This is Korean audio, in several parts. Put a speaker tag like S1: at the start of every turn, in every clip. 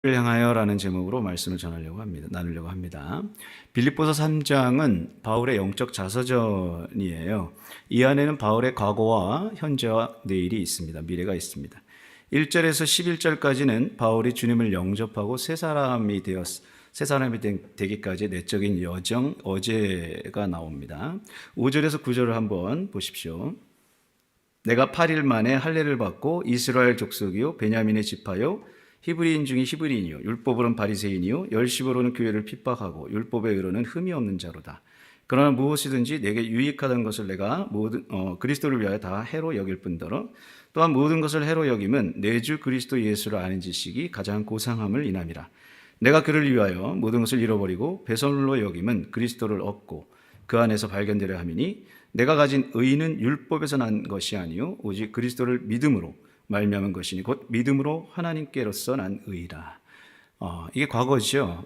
S1: 를 향하여라는 제목으로 말씀을 나누려고 합니다. 빌립보서 3장은 바울의 영적 자서전이에요. 이 안에는 바울의 과거와 현재와 내일이 있습니다. 미래가 있습니다. 1절에서 11절까지는 바울이 주님을 영접하고 새 사람이 되기까지 내적인 여정, 어제가 나옵니다. 5절에서 9절을 한번 보십시오. 내가 8일 만에 할례를 받고 이스라엘 족속이요 베냐민의 지파요 히브리인 중에 히브리인이요 율법으로는 바리새인이요 열심으로는 교회를 핍박하고 율법의 의로는 흠이 없는 자로다. 그러나 무엇이든지 내게 유익하던 것을 내가 그리스도를 위하여 다 해로 여길 뿐더러 또한 모든 것을 해로 여김은 내 주 그리스도 예수를 아는 지식이 가장 고상함을 인함이라. 내가 그를 위하여 모든 것을 잃어버리고 배설물로 여김은 그리스도를 얻고 그 안에서 발견되려 함이니 내가 가진 의는 율법에서 난 것이 아니요 오직 그리스도를 믿음으로 말미암은 것이니 곧 믿음으로 하나님께로서 난 의라. 이게 과거죠.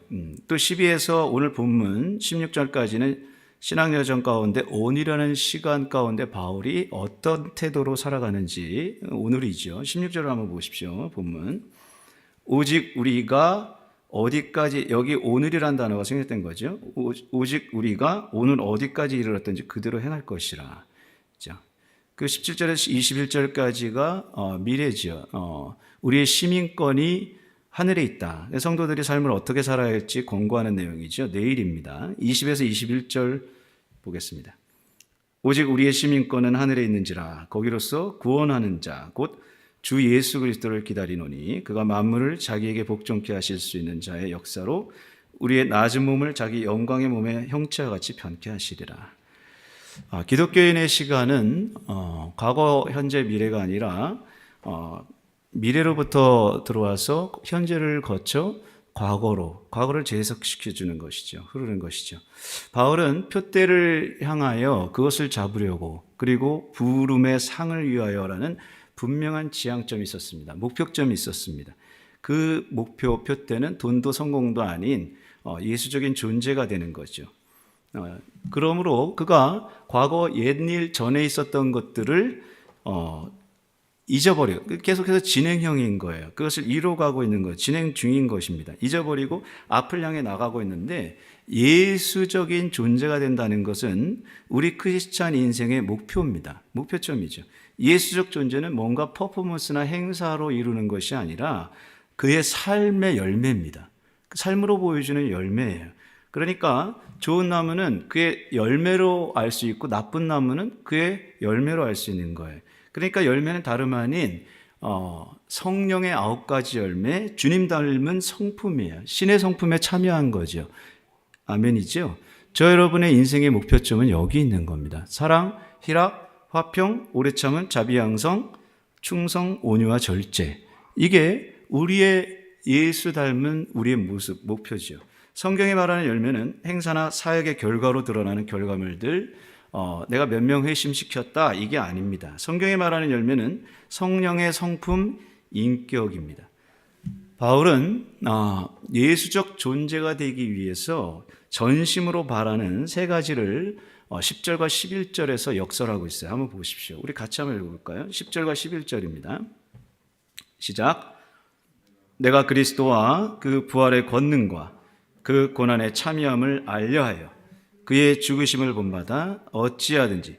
S1: 또 12에서 오늘 본문 16절까지는 신앙여정 가운데 온이라는 시간 가운데 바울이 어떤 태도로 살아가는지 오늘이죠. 16절을 한번 보십시오. 본문. 오직 우리가 어디까지, 여기 오늘이란 단어가 생략된 거죠. 오직 우리가 오늘 어디까지 이르렀든지 그대로 행할 것이라. 그 17절에서 21절까지가 미래죠. 우리의 시민권이 하늘에 있다. 성도들이 삶을 어떻게 살아야 할지 권고하는 내용이죠. 내일입니다. 20에서 21절 보겠습니다. 오직 우리의 시민권은 하늘에 있는지라 거기로서 구원하는 자 곧 주 예수 그리스도를 기다리노니 그가 만물을 자기에게 복종케 하실 수 있는 자의 역사로 우리의 낮은 몸을 자기 영광의 몸의 형체와 같이 변케 하시리라. 기독교인의 시간은 과거, 현재, 미래가 아니라 미래로부터 들어와서 현재를 거쳐 과거를 재해석시켜주는 것이죠. 흐르는 것이죠. 바울은 표대를 향하여 그것을 잡으려고 그리고 부름의 상을 위하여라는 분명한 지향점이 있었습니다. 목표점이 있었습니다. 그 목표, 표대는 돈도 성공도 아닌 예수적인 존재가 되는 거죠. 그러므로 그가 과거 옛일 전에 있었던 것들을 잊어버려 계속해서 진행형인 거예요. 그것을 이뤄가고 있는 거예요. 진행 중인 것입니다. 잊어버리고 앞을 향해 나가고 있는데 예수적인 존재가 된다는 것은 우리 크리스찬 인생의 목표입니다. 목표점이죠. 예수적 존재는 뭔가 퍼포먼스나 행사로 이루는 것이 아니라 그의 삶의 열매입니다. 삶으로 보여주는 열매예요. 그러니까 좋은 나무는 그의 열매로 알 수 있고 나쁜 나무는 그의 열매로 알 수 있는 거예요. 그러니까 열매는 다름 아닌 성령의 9가지 열매, 주님 닮은 성품이에요. 신의 성품에 참여한 거죠. 아멘이죠. 저 여러분의 인생의 목표점은 여기 있는 겁니다. 사랑, 희락, 화평, 오래 참은, 자비양성, 충성, 온유와 절제. 이게 우리의 예수 닮은 우리의 모습, 목표죠. 성경이 말하는 열매는 행사나 사역의 결과로 드러나는 결과물들, 내가 몇 명 회심시켰다, 이게 아닙니다. 성경이 말하는 열매는 성령의 성품, 인격입니다. 바울은 예수적 존재가 되기 위해서 전심으로 바라는 3가지를 10절과 11절에서 역설하고 있어요. 한번 보십시오. 우리 같이 한번 읽어볼까요? 10절과 11절입니다. 시작. 내가 그리스도와 그 부활의 권능과 그 고난의 참여함을 알려하여 그의 죽으심을 본받아 어찌하든지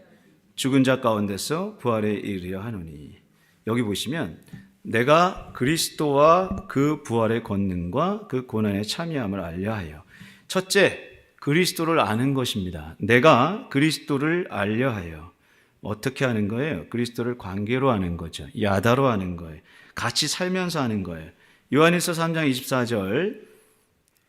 S1: 죽은 자 가운데서 부활에 이르려 하노니. 여기 보시면 내가 그리스도와 그 부활의 권능과 그 고난의 참여함을 알려하여. 첫째, 그리스도를 아는 것입니다. 내가 그리스도를 알려하여. 어떻게 아는 거예요? 그리스도를 관계로 아는 거죠. 야다로 아는 거예요. 같이 살면서 아는 거예요. 요한일서 3장 24절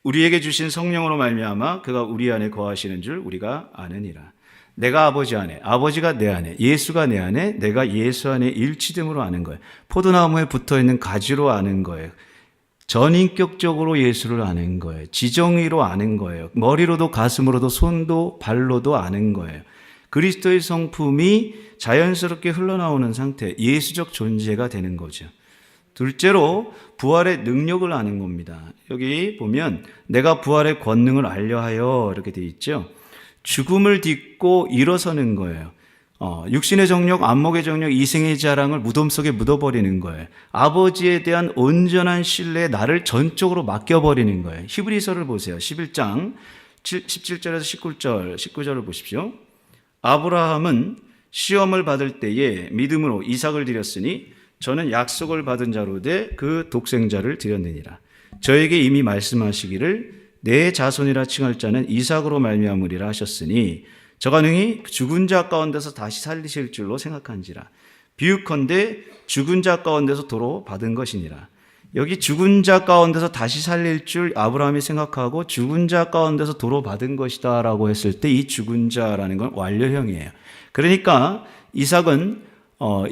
S1: 우리에게 주신 성령으로 말미암아 그가 우리 안에 거하시는 줄 우리가 아느니라. 내가 아버지 안에, 아버지가 내 안에, 예수가 내 안에, 내가 예수 안에 일치됨으로 아는 거예요. 포도나무에 붙어있는 가지로 아는 거예요. 전인격적으로 예수를 아는 거예요. 지정의로 아는 거예요. 머리로도 가슴으로도 손도 발로도 아는 거예요. 그리스도의 성품이 자연스럽게 흘러나오는 상태, 예수적 존재가 되는 거죠. 둘째로 부활의 능력을 아는 겁니다. 여기 보면 내가 부활의 권능을 알려하여 이렇게 되어 있죠. 죽음을 딛고 일어서는 거예요. 육신의 정욕, 안목의 정욕, 이생의 자랑을 무덤 속에 묻어버리는 거예요. 아버지에 대한 온전한 신뢰에 나를 전적으로 맡겨버리는 거예요. 히브리서를 보세요. 11장 17절에서 19절을 보십시오. 아브라함은 시험을 받을 때에 믿음으로 이삭을 드렸으니 저는 약속을 받은 자로되 그 독생자를 드렸느니라. 저에게 이미 말씀하시기를 내 자손이라 칭할 자는 이삭으로 말미암으리라 하셨으니 저가 능히 죽은 자 가운데서 다시 살리실 줄로 생각한지라. 비유컨대 죽은 자 가운데서 도로 받은 것이니라. 여기 죽은 자 가운데서 다시 살릴 줄 아브라함이 생각하고 죽은 자 가운데서 도로 받은 것이다 라고 했을 때 이 죽은 자라는 건 완료형이에요. 그러니까 이삭은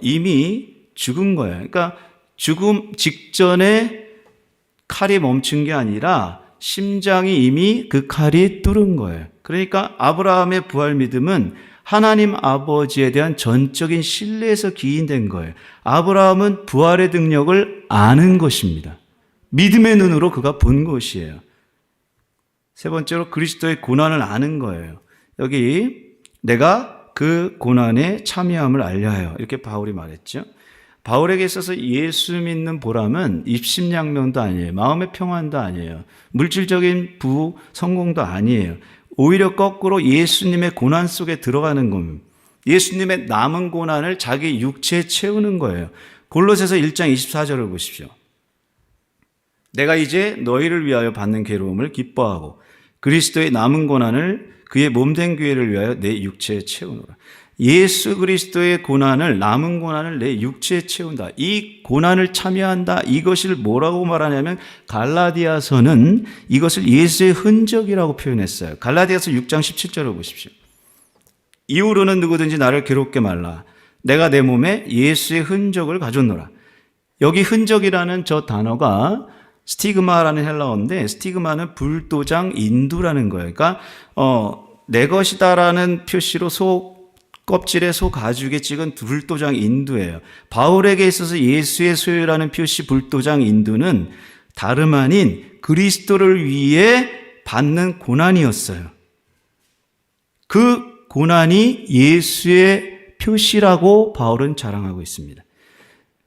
S1: 이미 죽은 거예요. 그러니까 죽음 직전에 칼이 멈춘 게 아니라 심장이 이미 그 칼이 뚫은 거예요. 그러니까 아브라함의 부활 믿음은 하나님 아버지에 대한 전적인 신뢰에서 기인된 거예요. 아브라함은 부활의 능력을 아는 것입니다. 믿음의 눈으로 그가 본 것이에요. 세 번째로 그리스도의 고난을 아는 거예요. 여기 내가 그 고난에 참여함을 알려하여 이렇게 바울이 말했죠. 바울에게 있어서 예수 믿는 보람은 입심양명도 아니에요. 마음의 평안도 아니에요. 물질적인 성공도 아니에요. 오히려 거꾸로 예수님의 고난 속에 들어가는 겁니다. 예수님의 남은 고난을 자기 육체에 채우는 거예요. 골로새서 1장 24절을 보십시오. 내가 이제 너희를 위하여 받는 괴로움을 기뻐하고 그리스도의 남은 고난을 그의 몸된 교회를 위하여 내 육체에 채우노라. 예수 그리스도의 고난을, 남은 고난을 내 육체에 채운다. 이 고난을 참여한다. 이것을 뭐라고 말하냐면 갈라디아서는 이것을 예수의 흔적이라고 표현했어요. 갈라디아서 6장 17절을 보십시오. 이후로는 누구든지 나를 괴롭게 말라. 내가 내 몸에 예수의 흔적을 가졌노라. 여기 흔적이라는 저 단어가 스티그마라는 헬라어인데 스티그마는 불도장 인두라는 거예요. 그러니까 내 것이다라는 표시로 껍질에 소 가죽에 찍은 불도장 인두예요. 바울에게 있어서 예수의 소유라는 표시 불도장 인두는 다름 아닌 그리스도를 위해 받는 고난이었어요. 그 고난이 예수의 표시라고 바울은 자랑하고 있습니다.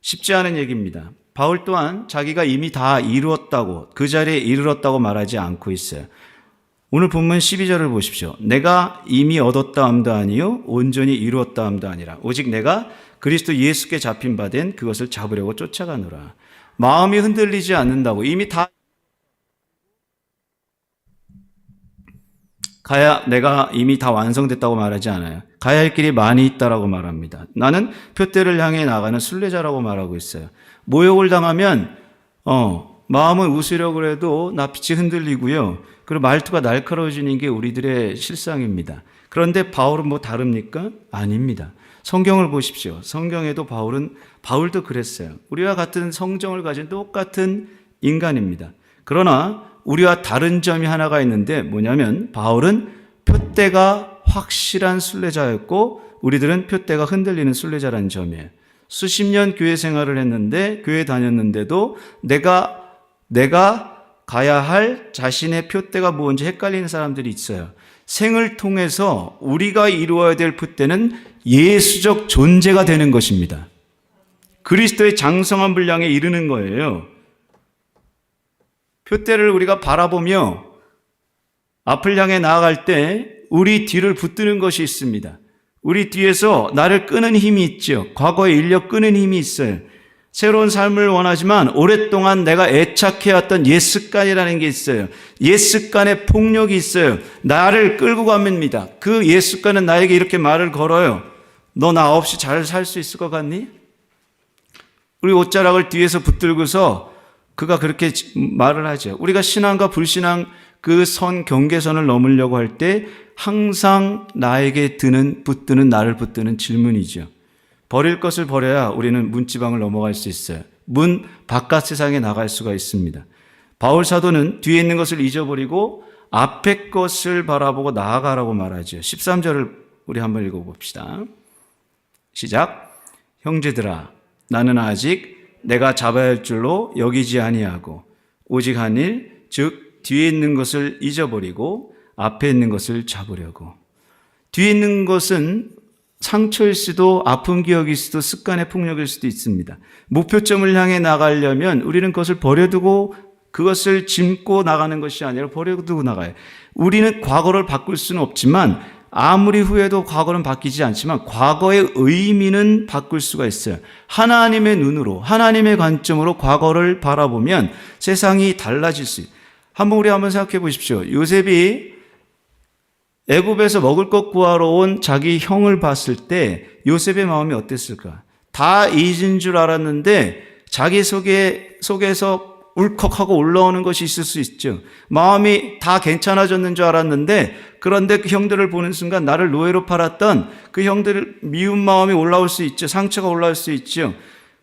S1: 쉽지 않은 얘기입니다. 바울 또한 자기가 이미 다 이루었다고, 그 자리에 이르렀다고 말하지 않고 있어요. 오늘 본문 12절을 보십시오. 내가 이미 얻었다 함도 아니요 온전히 이루었다 함도 아니라 오직 내가 그리스도 예수께 잡힌 바 된 그것을 잡으려고 쫓아가노라. 마음이 흔들리지 않는다고 이미 다 내가 이미 다 완성됐다고 말하지 않아요. 가야 할 길이 많이 있다라고 말합니다. 나는 표대를 향해 나가는 순례자라고 말하고 있어요. 모욕을 당하면 마음은 웃으려고 해도 낯빛이 흔들리고요. 그리고 말투가 날카로워지는 게 우리들의 실상입니다. 그런데 바울은 뭐 다릅니까? 아닙니다. 성경을 보십시오. 성경에도 바울도 그랬어요. 우리와 같은 성정을 가진 똑같은 인간입니다. 그러나 우리와 다른 점이 하나가 있는데 뭐냐면 바울은 표대가 확실한 순례자였고 우리들은 표대가 흔들리는 순례자라는 점이에요. 수십 년 교회 생활을 했는데 교회 다녔는데도 내가 가야 할 자신의 표대가 뭔지 헷갈리는 사람들이 있어요. 생을 통해서 우리가 이루어야 될 표대는 예수적 존재가 되는 것입니다. 그리스도의 장성한 분량에 이르는 거예요. 표대를 우리가 바라보며 앞을 향해 나아갈 때 우리 뒤를 붙드는 것이 있습니다. 우리 뒤에서 나를 끄는 힘이 있죠. 과거에 인력 끄는 힘이 있어요. 새로운 삶을 원하지만 오랫동안 내가 애착해왔던 옛 습관이라는 게 있어요. 옛 습관의 폭력이 있어요. 나를 끌고 갑니다. 그 옛 습관은 나에게 이렇게 말을 걸어요. 너 나 없이 잘 살 수 있을 것 같니? 우리 옷자락을 뒤에서 붙들고서 그가 그렇게 말을 하죠. 우리가 신앙과 불신앙 그 경계선을 넘으려고 할 때 항상 나에게 붙드는 나를 붙드는 질문이죠. 버릴 것을 버려야 우리는 문지방을 넘어갈 수 있어요. 문 바깥 세상에 나갈 수가 있습니다. 바울 사도는 뒤에 있는 것을 잊어버리고 앞에 것을 바라보고 나아가라고 말하죠. 13절을 우리 한번 읽어봅시다. 시작. 형제들아 나는 아직 내가 잡아야 할 줄로 여기지 아니하고 오직 한 일 즉 뒤에 있는 것을 잊어버리고 앞에 있는 것을 잡으려고. 뒤에 있는 것은 상처일 수도, 아픈 기억일 수도, 습관의 폭력일 수도 있습니다. 목표점을 향해 나가려면 우리는 그것을 버려두고 그것을 짚고 나가는 것이 아니라 버려두고 나가요. 우리는 과거를 바꿀 수는 없지만 아무리 후회도 과거는 바뀌지 않지만 과거의 의미는 바꿀 수가 있어요. 하나님의 눈으로, 하나님의 관점으로 과거를 바라보면 세상이 달라질 수 있어요. 우리 한번 생각해 보십시오. 요셉이 애굽에서 먹을 것 구하러 온 자기 형을 봤을 때 요셉의 마음이 어땠을까? 다 잊은 줄 알았는데 자기 속에서 울컥하고 올라오는 것이 있을 수 있죠. 마음이 다 괜찮아졌는 줄 알았는데 그런데 그 형들을 보는 순간 나를 노예로 팔았던 그 형들을 미운 마음이 올라올 수 있죠. 상처가 올라올 수 있죠.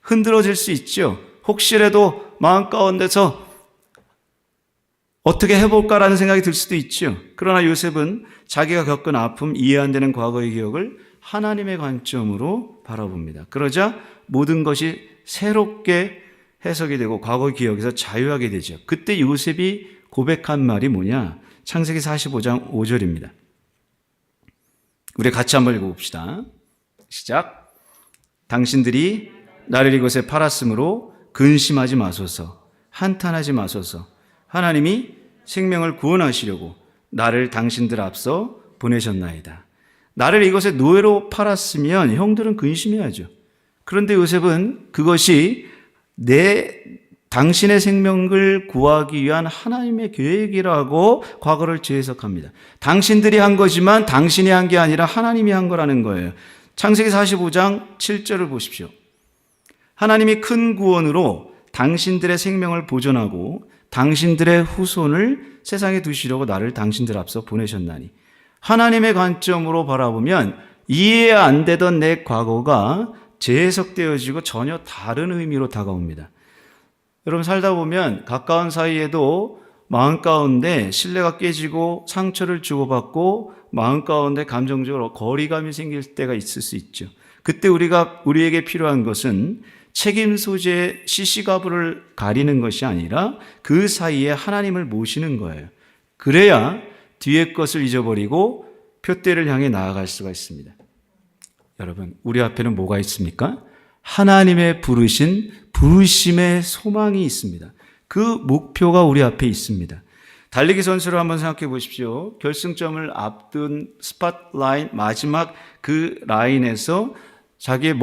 S1: 흔들어질 수 있죠. 혹시라도 마음 가운데서 어떻게 해볼까라는 생각이 들 수도 있죠. 그러나 요셉은 자기가 겪은 아픔, 이해 안 되는 과거의 기억을 하나님의 관점으로 바라봅니다. 그러자 모든 것이 새롭게 해석이 되고 과거의 기억에서 자유하게 되죠. 그때 요셉이 고백한 말이 뭐냐? 창세기 45장 5절입니다. 우리 같이 한번 읽어봅시다. 시작. 당신들이 나를 이곳에 팔았으므로 근심하지 마소서, 한탄하지 마소서. 하나님이 생명을 구원하시려고 나를 당신들 앞서 보내셨나이다. 나를 이곳에 노예로 팔았으면 형들은 근심해야죠. 그런데 요셉은 그것이 당신의 생명을 구하기 위한 하나님의 계획이라고 과거를 재해석합니다. 당신들이 한 거지만 당신이 한 게 아니라 하나님이 한 거라는 거예요. 창세기 45장 7절을 보십시오. 하나님이 큰 구원으로 당신들의 생명을 보존하고 당신들의 후손을 세상에 두시려고 나를 당신들 앞서 보내셨나니. 하나님의 관점으로 바라보면 이해 안 되던 내 과거가 재해석되어지고 전혀 다른 의미로 다가옵니다. 여러분 살다 보면 가까운 사이에도 마음 가운데 신뢰가 깨지고 상처를 주고받고 마음 가운데 감정적으로 거리감이 생길 때가 있을 수 있죠. 그때 우리에게 필요한 것은 책임 소재의 시시가부를 가리는 것이 아니라 그 사이에 하나님을 모시는 거예요. 그래야 뒤의 것을 잊어버리고 표대를 향해 나아갈 수가 있습니다. 여러분, 우리 앞에는 뭐가 있습니까? 하나님의 부르심의 소망이 있습니다. 그 목표가 우리 앞에 있습니다. 달리기 선수를 한번 생각해 보십시오. 결승점을 앞둔 스팟라인 마지막 그 라인에서 자기의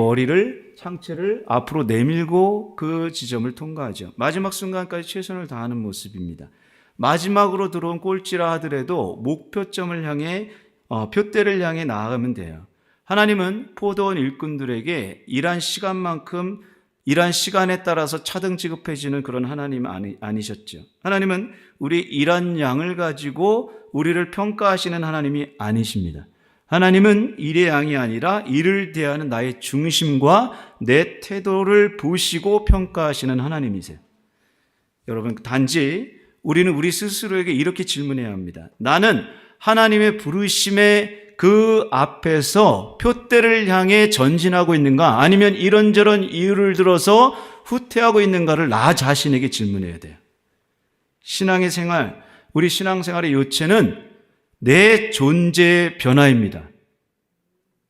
S1: 상체를 앞으로 내밀고 그 지점을 통과하죠. 마지막 순간까지 최선을 다하는 모습입니다. 마지막으로 들어온 꼴찌라 하더라도 목표점을 향해 표대를 향해 나아가면 돼요. 하나님은 포도원 일꾼들에게 일한 시간만큼 일한 시간에 따라서 차등 지급해지는 그런 하나님 아니셨죠. 하나님은 우리 일한 양을 가지고 우리를 평가하시는 하나님이 아니십니다. 하나님은 일의 양이 아니라 일을 대하는 나의 중심과 내 태도를 보시고 평가하시는 하나님이세요. 여러분, 단지 우리는 우리 스스로에게 이렇게 질문해야 합니다. 나는 하나님의 부르심의 그 앞에서 표대를 향해 전진하고 있는가? 아니면 이런저런 이유를 들어서 후퇴하고 있는가를 나 자신에게 질문해야 돼요. 우리 신앙생활의 요체는 내 존재의 변화입니다.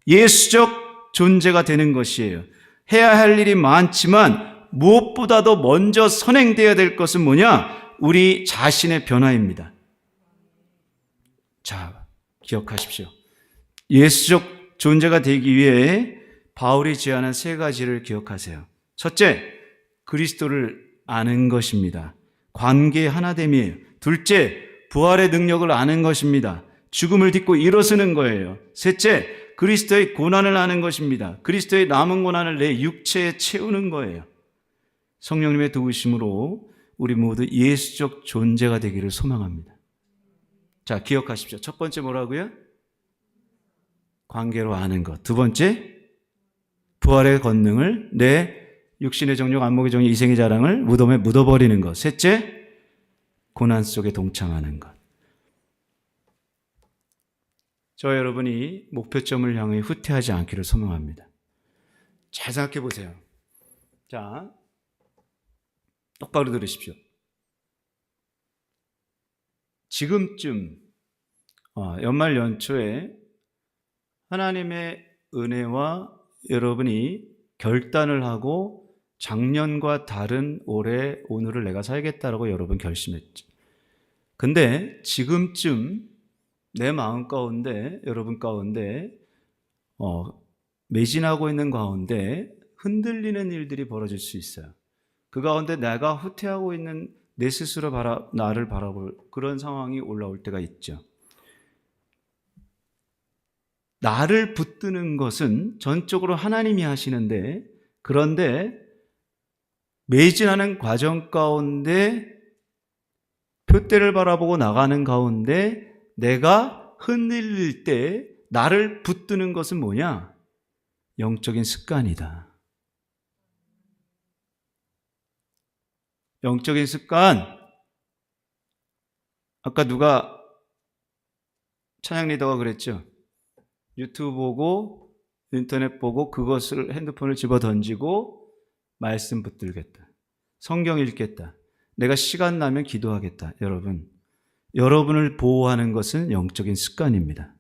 S1: 예수적 존재가 되는 것이에요. 해야 할 일이 많지만 무엇보다도 먼저 선행되어야 될 것은 뭐냐? 우리 자신의 변화입니다. 자, 기억하십시오. 예수적 존재가 되기 위해 바울이 제안한 세 가지를 기억하세요. 첫째, 그리스도를 아는 것입니다. 관계의 하나됨이에요. 둘째, 부활의 능력을 아는 것입니다. 죽음을 딛고 일어서는 거예요. 셋째, 그리스도의 고난을 아는 것입니다. 그리스도의 남은 고난을 내 육체에 채우는 거예요. 성령님의 도우심으로 우리 모두 예수적 존재가 되기를 소망합니다. 자, 기억하십시오. 첫 번째 뭐라고요? 관계로 아는 것. 두 번째, 부활의 권능을 내 육신의 정욕, 안목의 정욕, 이생의 자랑을 무덤에 묻어버리는 것. 셋째, 고난 속에 동참하는 것. 저 여러분이 목표점을 향해 후퇴하지 않기를 소망합니다. 잘 생각해 보세요. 자, 똑바로 들으십시오. 지금쯤 연말 연초에 하나님의 은혜와 여러분이 결단을 하고 작년과 다른 올해 오늘을 내가 살겠다라고 여러분 결심했죠. 근데 지금쯤 내 마음 가운데, 여러분 가운데 매진하고 있는 가운데 흔들리는 일들이 벌어질 수 있어요. 그 가운데 내가 후퇴하고 있는 내 스스로 나를 바라볼 그런 상황이 올라올 때가 있죠. 나를 붙드는 것은 전적으로 하나님이 하시는데, 그런데 매진하는 과정 가운데 표대를 바라보고 나가는 가운데 내가 흔들릴 때 나를 붙드는 것은 뭐냐? 영적인 습관이다. 영적인 습관. 아까 누가 찬양 리더가 그랬죠. 유튜브 보고 인터넷 보고 그것을 핸드폰을 집어 던지고 말씀 붙들겠다. 성경 읽겠다. 내가 시간 나면 기도하겠다. 여러분을 보호하는 것은 영적인 습관입니다.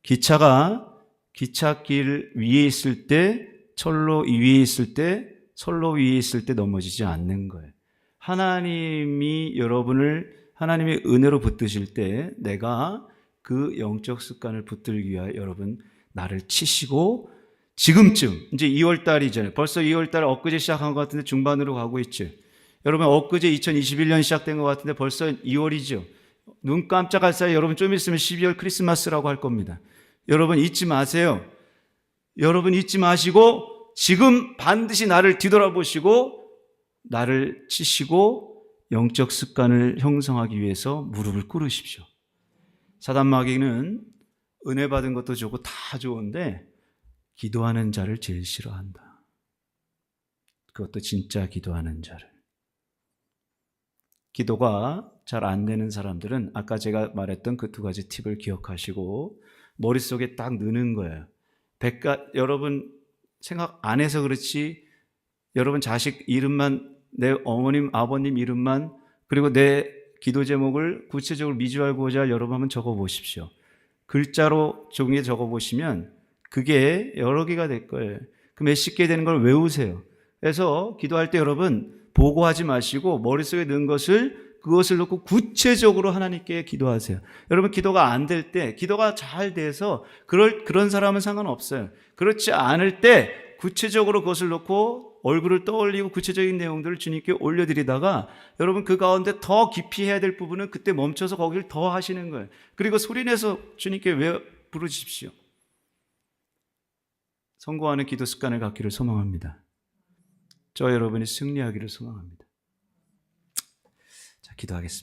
S1: 기차가 기찻길 위에 있을 때, 철로 위에 있을 때 넘어지지 않는 거예요. 하나님이 여러분을 하나님의 은혜로 붙드실 때 내가 그 영적 습관을 붙들기 위하여 여러분 나를 치시고, 지금쯤 이제 2월 달이잖아요. 벌써 2월 달 엊그제 시작한 것 같은데 중반으로 가고 있죠. 여러분 엊그제 2021년 시작된 것 같은데 벌써 2월이죠. 눈 깜짝할 사이 여러분 좀 있으면 12월 크리스마스라고 할 겁니다. 여러분 잊지 마세요. 여러분 잊지 마시고 지금 반드시 나를 뒤돌아보시고 나를 치시고 영적 습관을 형성하기 위해서 무릎을 꿇으십시오. 사단 마귀는 은혜 받은 것도 좋고 다 좋은데 기도하는 자를 제일 싫어한다. 그것도 진짜 기도하는 자를. 기도가 잘 안 되는 사람들은 아까 제가 말했던 그 두 가지 팁을 기억하시고 머릿속에 딱 넣는 거예요. 여러분 생각 안 해서 그렇지, 여러분 자식 이름만, 내 어머님 아버님 이름만, 그리고 내 기도 제목을 구체적으로 미주알 구호잘 여러분 한번 적어보십시오. 글자로 종이에 적어보시면 그게 여러 개가 될 거예요. 그 몇십 개 되는 걸 외우세요. 그래서 기도할 때 여러분 보고하지 마시고 머릿속에 넣은 그것을 놓고 구체적으로 하나님께 기도하세요. 여러분 기도가 안 될 때, 기도가 잘 돼서 그런 사람은 상관없어요. 그렇지 않을 때 구체적으로 그것을 놓고 얼굴을 떠올리고 구체적인 내용들을 주님께 올려드리다가 여러분 그 가운데 더 깊이 해야 될 부분은 그때 멈춰서 거기를 더 하시는 거예요. 그리고 소리내서 주님께 부르십시오. 성공하는 기도 습관을 갖기를 소망합니다. 저 여러분이 승리하기를 소망합니다. 자, 기도하겠습니다.